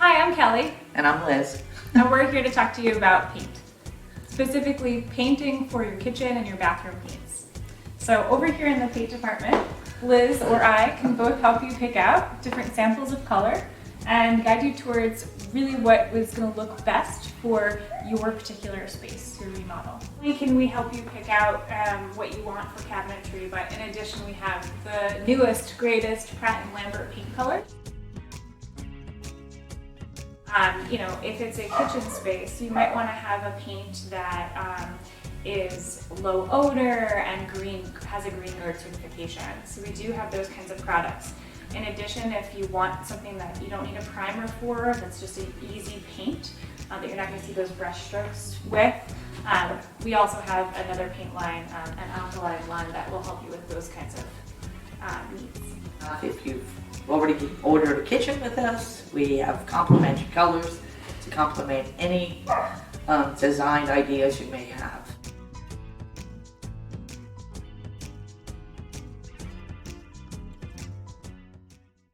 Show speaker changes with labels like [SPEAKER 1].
[SPEAKER 1] Hi, I'm Kelly,
[SPEAKER 2] And I'm Liz.
[SPEAKER 1] and we're here to talk to you about paint. Specifically, painting for your kitchen and your bathroom needs. So over here in the paint department, Liz or I can both help you pick out different samples of color and guide you towards really what is going to look best for your particular space, your remodel. Not only can we help you pick out what you want for cabinetry, but in addition we have the newest, greatest Pratt and Lambert paint colors. If it's a kitchen space, you might want to have a paint that is low odor and has a green guard certification. So we do have those kinds of products. In addition, if you want something that you don't need a primer for, that's just an easy paint that you're not going to see those brush strokes with, we also have another paint line, an alkaline line that will help you with those kinds of needs.
[SPEAKER 2] If you've already ordered a kitchen with us, we have complementary colors to complement any design ideas you may have.